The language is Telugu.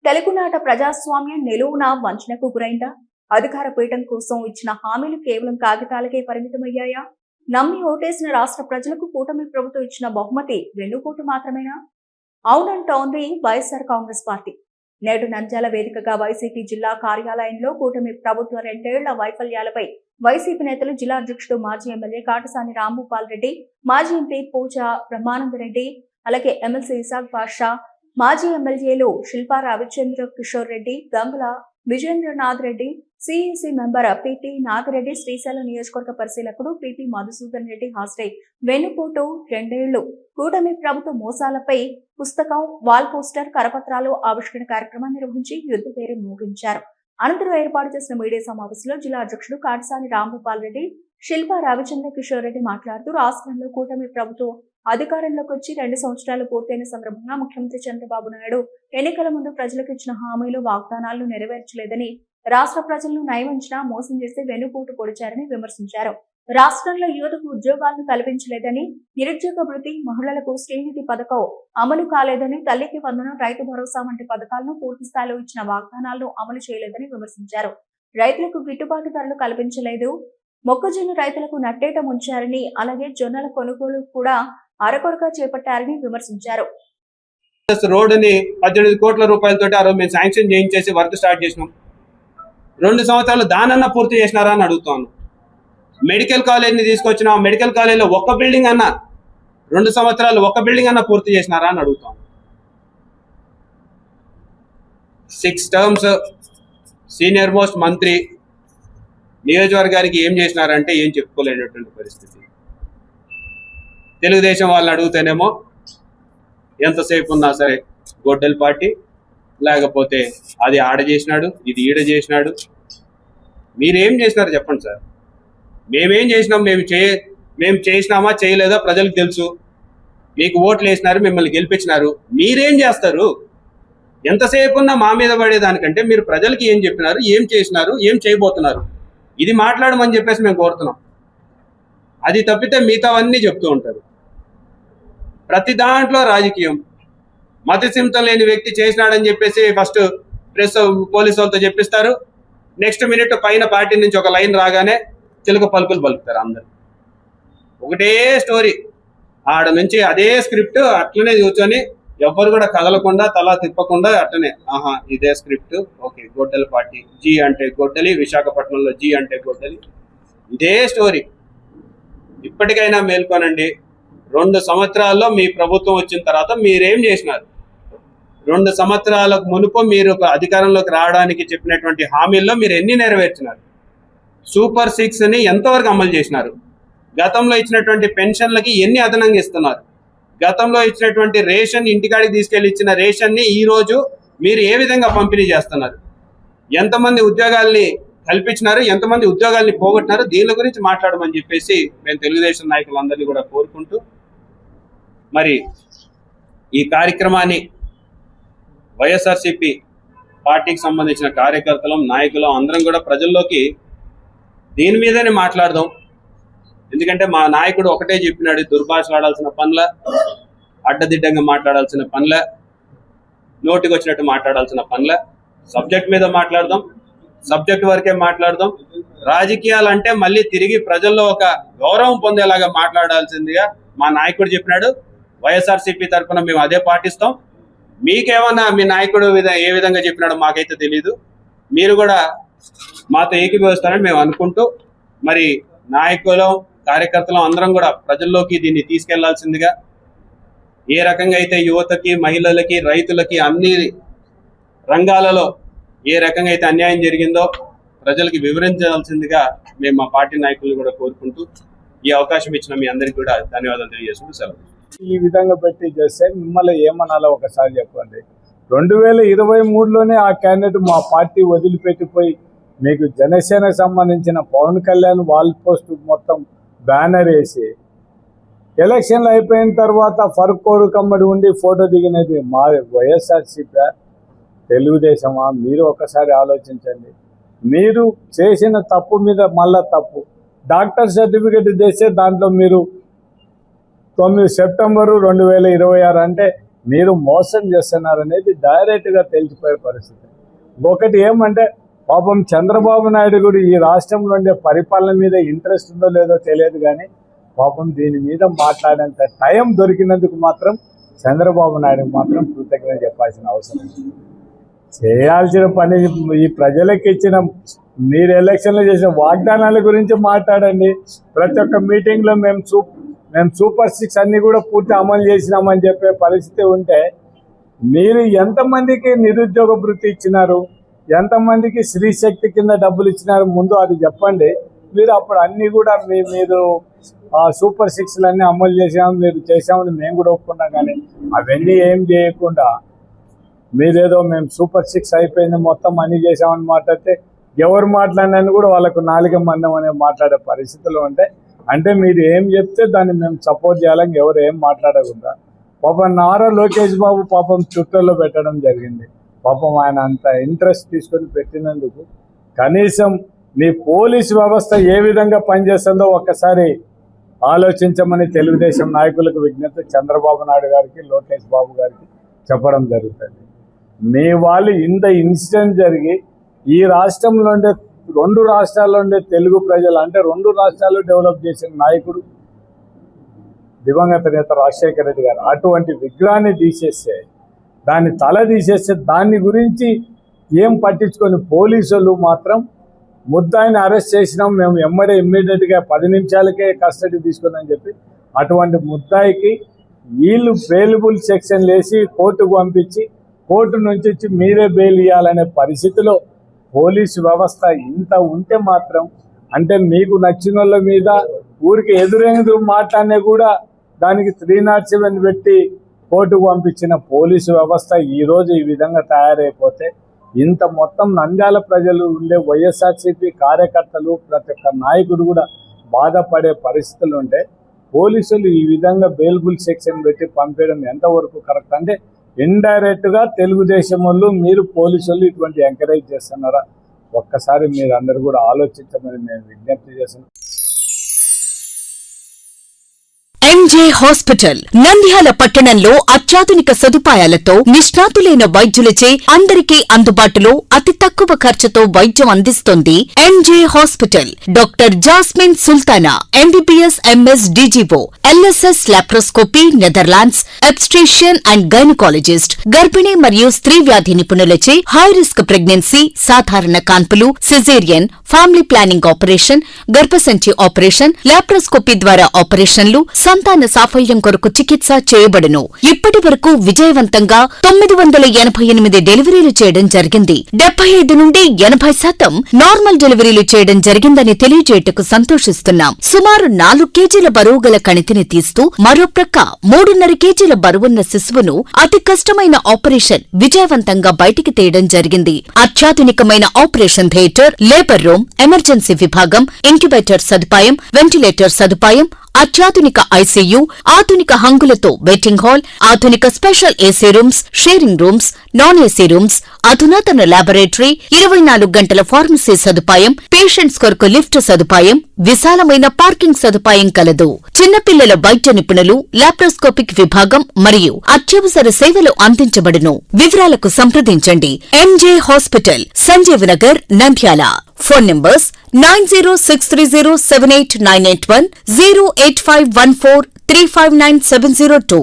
తెలుగునాట ప్రజాస్వామ్యం నిలువున వంచనకు గురైందా? అధికార పీఠం కోసం ఇచ్చిన హామీలు కేవలం కాగితాలకే పరిమితమయ్యాయా? నమ్మి ఓటేసిన రాష్ట్ర ప్రజలకు కూటమి ప్రభుత్వం ఇచ్చిన బహుమతి వెన్నుపోటు మాత్రమేనా? అవునంటోంది వైఎస్ఆర్ కాంగ్రెస్ పార్టీ. నేడు నంద్యాల వేదికగా వైసీపీ జిల్లా కార్యాలయంలో కూటమి ప్రభుత్వ 2 ఏళ్ల వైఫల్యాలపై వైసీపీ నేతలు జిల్లా అధ్యక్షుడు మాజీ ఎమ్మెల్యే కాటసాని రాంభూపాల్ రెడ్డి, మాజీ ఎంపీ పూజా బ్రహ్మానందరెడ్డి, అలాగే ఎమ్మెల్సీ ఇసాక్ బాషా, మాజీ ఎమ్మెల్యేలు Shilpa Ravichandra Kishore Reddy, Gangula Vijendranath Reddy, CEC member PT Nagireddy, Srisailam నియోజకవర్గ పరిశీలకుడు పిటి మధుసూదన్ రెడ్డి హాజరై వెన్నుపోటు 2 ఏళ్లు కూటమి ప్రభుత్వ మోసాలపై పుస్తకం, వాల్ పోస్టర్, కరపత్రాలు ఆవిష్కరణ కార్యక్రమాన్ని నిర్వహించి యుద్ధ పేరు మోగించారు. అనంతరం ఏర్పాటు చేసిన మీడియా సమావేశంలో జిల్లా అధ్యక్షుడు కాటసాని రాంభూపాల్ రెడ్డి, శిల్పా రవిచంద్ర కిషోర్ రెడ్డి మాట్లాడుతూ రాష్ట్రంలో కూటమి ప్రభుత్వం అధికారంలోకి వచ్చి 2 సంవత్సరాలు పూర్తయిన సందర్భంగా ముఖ్యమంత్రి చంద్రబాబు నాయుడు ఎన్నికల ముందు ప్రజలకు ఇచ్చిన హామీలు, వాగ్దానాలను నెరవేర్చలేదని, రాష్ట్ర ప్రజలను నయవంచన మోసం చేసి వెన్నుపోటు పొడిచారని విమర్శించారు. రాష్ట్రంలో యువతకు ఉద్యోగాలను కల్పించలేదని, నిరుద్యోగ వృత్తి, మహిళలకు శ్రీనిధి పథకం అమలు కాలేదని, తల్లికి వందనం, రైతు భరోసా వంటి పథకాలను పూర్తి స్థాయిలో ఇచ్చిన వాగ్దానాలను అమలు చేయలేదని విమర్శించారు. రైతులకు గిట్టుబాటు ధరలు కల్పించలేదు, మొక్కజొన్న రైతులకు నట్టేట ముంచారని, అలాగే జొన్నల కొనుగోలు కూడా అరకొరగా చేపట్టారని విమర్శించారు. రోడ్డుని 18 కోట్ల రూపాయలతోటి ఆ రోజు మేము శాంక్షన్ చేయించేసి వర్క్ స్టార్ట్ చేసినాం. 2 సంవత్సరాలు దానన్నా పూర్తి చేసినారా అని అడుగుతాను. మెడికల్ కాలేజ్ని తీసుకొచ్చిన మెడికల్ కాలేజ్లో ఒక్క బిల్డింగ్ అన్నా 2 సంవత్సరాలు ఒక్క బిల్డింగ్ అన్నా పూర్తి చేసినారా అని అడుగుతాను. 6 టర్మ్స్ సీనియర్ మోస్ట్ మంత్రి నియోజకవర్గానికి ఏం చేసినారంటే ఏం చెప్పుకోలేనటువంటి పరిస్థితి. తెలుగుదేశం వాళ్ళని అడుగుతేనేమో ఎంతసేపు ఉన్నా సరే గొడ్డల పార్టీ, లేకపోతే అది ఆడ చేసినాడు, ఇది ఈడ చేసినాడు. మీరేం చేసినారు చెప్పండి సార్. మేమేం చేసినాం? మేము చేసినామా చేయలేదా ప్రజలకు తెలుసు. మీకు ఓట్లు వేసినారు, మిమ్మల్ని గెలిపించినారు. మీరేం చేస్తారు? ఎంతసేపు ఉన్నా మా మీద పడేదానికంటే మీరు ప్రజలకి ఏం చెప్పినారు, ఏం చేసినారు, ఏం చేయబోతున్నారు, ఇది మాట్లాడమని చెప్పేసి మేము కోరుతున్నాం. అది తప్పితే మిగతావన్నీ చెప్తూ ఉంటారు. ప్రతి దాంట్లో రాజకీయం. మతిసింతం లేని వ్యక్తి చేసినాడని చెప్పేసి ఫస్ట్ ప్రెస్ పోలీసు వాళ్ళతో చెప్పిస్తారు. నెక్స్ట్ మినిట్ పైన పార్టీ నుంచి ఒక లైన్ రాగానే చిలుక పలుకులు పలుకుతారు అందరు. ఒకటే స్టోరీ, ఆడ నుంచి అదే స్క్రిప్ట్ అట్లనే కూర్చొని ఎవ్వరు కూడా కదలకుండా తల తిప్పకుండా అట్లనే ఇదే స్క్రిప్ట్. ఓకే, గొడ్డలి పార్టీ, జీ అంటే గొడ్డలి, విశాఖపట్నంలో జీ అంటే గొడ్డలి, ఇదే స్టోరీ. ఇప్పటికైనా మేల్కోనండి. 2 సంవత్సరాల్లో మీ ప్రభుత్వం వచ్చిన తర్వాత మీరేం చేసినారు? 2 సంవత్సరాలకు మునుపు మీరు అధికారంలోకి రావడానికి చెప్పినటువంటి హామీల్లో మీరు ఎన్ని నెరవేర్చినారు? సూపర్ 6ని ఎంతవరకు అమలు చేసినారు? గతంలో ఇచ్చినటువంటి పెన్షన్లకి ఎన్ని అదనంగా ఇస్తున్నారు? గతంలో ఇచ్చినటువంటి రేషన్, ఇంటికాడికి తీసుకెళ్లి ఇచ్చిన రేషన్ని ఈ రోజు మీరు ఏ విధంగా పంపిణీ చేస్తున్నారు? ఎంతమంది ఉద్యోగాల్ని కల్పించినారు, ఎంతమంది ఉద్యోగాల్ని పోగొట్టినారు? దీని గురించి మాట్లాడమని చెప్పేసి మేము తెలుగుదేశం నాయకులందరినీ కూడా కోరుకుంటూ, మరి ఈ కార్యక్రమాన్ని వైఎస్ఆర్సీపీ పార్టీకి సంబంధించిన కార్యకర్తలం, నాయకులం అందరం కూడా ప్రజల్లోకి దీని మీదనే మాట్లాడదాం. ఎందుకంటే మా నాయకుడు ఒకటే చెప్పినాడు, దుర్భాషలు ఆడాల్సిన పనుల, అడ్డదిడ్డంగా మాట్లాడాల్సిన పనుల, నోటికి వచ్చినట్టు మాట్లాడాల్సిన పనుల. సబ్జెక్ట్ మీద మాట్లాడదాం, సబ్జెక్ట్ వరకే మాట్లాడదాం. రాజకీయాలు అంటే మళ్ళీ తిరిగి ప్రజల్లో ఒక గౌరవం పొందేలాగా మాట్లాడాల్సిందిగా మా నాయకుడు చెప్పినాడు. వైఎస్ఆర్సీపీ తరఫున మేము అదే పాటిస్తాం. మీకేమన్నా మీ నాయకుడు ఏ విధంగా చెప్పినాడో మాకైతే తెలీదు. మీరు కూడా మాతో ఏకీభవిస్తారని మేము అనుకుంటూ, మరి నాయకులం, కార్యకర్తలం అందరం కూడా ప్రజల్లోకి దీన్ని తీసుకెళ్లాల్సిందిగా, ఏ రకంగా అయితే యువతకి, మహిళలకి, రైతులకి అన్ని రంగాలలో ఏ రకంగా అయితే అన్యాయం జరిగిందో ప్రజలకి వివరించాల్సిందిగా మేము మా పార్టీ నాయకులను కూడా కోరుకుంటూ, ఈ అవకాశం ఇచ్చిన మీ అందరికీ కూడా ధన్యవాదాలు తెలియజేసుకుంటూ సెలవు. ఈ విధంగా పెట్టి చేస్తే మిమ్మల్ని ఏమనాలో ఒకసారి చెప్పండి. 2023లోనే ఆ క్యాండిడేట్ మా పార్టీ వదిలిపెట్టిపోయి మీకు జనసేనకు సంబంధించిన పవన్ కళ్యాణ్ వాల్ పోస్ట్ మొత్తం బ్యానర్ వేసి ఎలక్షన్లు అయిపోయిన తర్వాత ఫర్కోడు కమ్మడి ఉండి ఫోటో దిగినది మా వైఎస్ఆర్సీపీ, తెలుగుదేశమా? మీరు ఒకసారి ఆలోచించండి. మీరు చేసిన తప్పు మీద మళ్ళా తప్పు. డాక్టర్ సర్టిఫికేట్ చేస్తే దాంట్లో మీరు 9 సెప్టెంబరు 2026 అంటే మీరు మోసం చేస్తున్నారనేది డైరెక్ట్గా తెలిసిపోయే పరిస్థితి. ఒకటి ఏమంటే పాపం చంద్రబాబు నాయుడు కూడా ఈ రాష్ట్రంలో ఉండే పరిపాలన మీద ఇంట్రెస్ట్ ఉందో లేదో తెలియదు, కానీ పాపం దీని మీద మాట్లాడేంత టైం దొరికినందుకు మాత్రం చంద్రబాబు నాయుడు మాత్రం కృతజ్ఞత చెప్పాల్సిన అవసరం. చేయాల్సిన పని ఈ ప్రజలకు ఇచ్చిన, మీరు ఎలక్షన్లో చేసిన వాగ్దానాల గురించి మాట్లాడండి. ప్రతి ఒక్క మీటింగ్లో మేము సూపర్ 6 అన్ని కూడా పూర్తి అమలు చేసినామని చెప్పే పరిస్థితి ఉంటే, మీరు ఎంతమందికి నిరుద్యోగ భృతి ఇచ్చినారు, ఎంతమందికి స్త్రీశక్తి కింద డబ్బులు ఇచ్చినారు, ముందు అది చెప్పండి. మీరు అప్పుడు అన్నీ కూడా మీరు సూపర్ 6 అన్నీ అమలు చేసాము, మీరు చేసామని మేము కూడా ఒప్పుకున్నాం. కానీ అవన్నీ ఏం చేయకుండా మీరేదో మేము సూపర్ 6 అయిపోయింది మొత్తం అన్నీ చేసామని మాట్లాడితే, ఎవరు మాట్లాడినా కూడా వాళ్ళకు నాలుగ మందం అనే మాట్లాడే పరిస్థితులు ఉంటాయి. అంటే మీరు ఏం చెప్తే దాన్ని మేము సపోర్ట్ చేయాలని ఎవరు ఏం మాట్లాడకుండా పాపం నారా లోకేష్ బాబు పాపం ట్విట్టర్లో పెట్టడం జరిగింది. పాపం ఆయన అంత ఇంట్రెస్ట్ తీసుకొని పెట్టినందుకు కనీసం మీ పోలీసు వ్యవస్థ ఏ విధంగా పనిచేస్తుందో ఒక్కసారి ఆలోచించమని తెలుగుదేశం నాయకులకు విజ్ఞప్తి చంద్రబాబు నాయుడు గారికి, లోకేష్ బాబు గారికి చెప్పడం జరుగుతుంది. మీ వాళ్ళు ఇంత ఇన్సిడెంట్ జరిగి ఈ రాష్ట్రంలో ఉండే 2 రాష్ట్రాల్లో ఉండే తెలుగు ప్రజలు, అంటే 2 రాష్ట్రాలు డెవలప్ చేసిన నాయకుడు దివంగత నేత రాజశేఖర రెడ్డి గారు, అటువంటి విగ్రహాన్ని తీసేస్తే, దాన్ని తల తీసేస్తే, దాన్ని గురించి ఏం పట్టించుకొని పోలీసులు మాత్రం ముద్దాయిని అరెస్ట్ చేసినాం మేము ఇమ్మీడియట్గా 10 నిమిషాలకే కస్టడీ తీసుకుందని చెప్పి అటువంటి ముద్దాయికి వీళ్ళు బెయిలబుల్ సెక్షన్ వేసి కోర్టుకు పంపించి కోర్టు నుంచి మీరే బెయిల్ ఇవ్వాలనే పరిస్థితిలో పోలీసు వ్యవస్థ ఇంత ఉంటే మాత్రం, అంటే మీకు నచ్చిన వాళ్ళ మీద ఊరికి ఎదురెదురు మాట్లాడినా కూడా దానికి 307 పెట్టి కోర్టుకు పంపించిన పోలీసు వ్యవస్థ ఈరోజు ఈ విధంగా తయారైపోతే, ఇంత మొత్తం నంద్యాల ప్రజలు ఉండే వైఎస్ఆర్సీపీ కార్యకర్తలు ప్రతి ఒక్క నాయకుడు కూడా బాధపడే పరిస్థితులు ఉంటే, పోలీసులు ఈ విధంగా బెయిలబుల్ సెక్షన్ పెట్టి పంపేయడం ఎంతవరకు కరెక్ట్? అంటే ఇండైరెక్ట్గా తెలుగుదేశం వాళ్ళు, మీరు పోలీసులు ఇటువంటి ఎంకరేజ్ చేస్తున్నారా? ఒక్కసారి మీరు అందరూ కూడా ఆలోచించమని మేము విజ్ఞప్తి చేస్తున్నాం. ఎంజే హాస్పిటల్ నంద్యాల పట్టణంలో అత్యాధునిక సదుపాయాలతో నిష్ణాతులైన వైద్యులచే అందరికీ అందుబాటులో అతి తక్కువ ఖర్చుతో వైద్యం అందిస్తోంది MJ hospital. Doctor Jasmine Sultana MBBS MS DGO, LSS laparoscopy, Netherlands, obstetrician and gynaecologist, గర్భిణీ మరియు స్త్రీ వ్యాధి నిపుణులచే హై రిస్క్ ప్రెగ్నెన్సీ, సాధారణ కాన్పులు, సిజేరియన్, ఫ్యామిలీ ప్లానింగ్ ఆపరేషన్, గర్భసంచి ఆపరేషన్, లాప్రోస్కోపీ ద్వారా ఆపరేషన్లు, సంతాన సాఫల్యం కొరకు చికిత్స చేయబడును. ఇప్పటి వరకు విజయవంతంగా 988 డెలివరీలు చేయడం జరిగింది. 75 నుండి 80% నార్మల్ డెలివరీలు చేయడం జరిగిందని తెలియజేయటకు సంతోషిస్తున్నాం. సుమారు 4 కేజీల బరువు గల కణితిని తీస్తూ మరో ప్రక్క 3.5 కేజీల బరువున్న శిశువును అతి కష్టమైన ఆపరేషన్ విజయవంతంగా బయటికి తీయడం జరిగింది. అత్యాధునికమైన operation theatre, labour room, emergency విభాగం, ఇంక్యుబేటర్ సదుపాయం, వెంటిలేటర్ సదుపాయం, అత్యాధునిక ఐసీయూ, ఆధునిక హంగులతో వెయిటింగ్ హాల్, ఆధునిక special AC rooms, sharing rooms, non AC rooms, అధునాతన ల్యాబొరేటరీ, 24 గంటల ఫార్మసీ సదుపాయం, పేషెంట్స్ కొరకు లిఫ్ట్ సదుపాయం, విశాలమైన పార్కింగ్ సదుపాయం కలదు. చిన్నపిల్లల వైద్య నిపుణులు, లాప్రోస్కోపిక్ విభాగం మరియు అత్యవసర సేవలు అందించబడును. వివరాలకు సంప్రదించండి. MJ hospital, Sanjeev Nagar, Nandyal. Phone numbers 9063078981, 08514359702.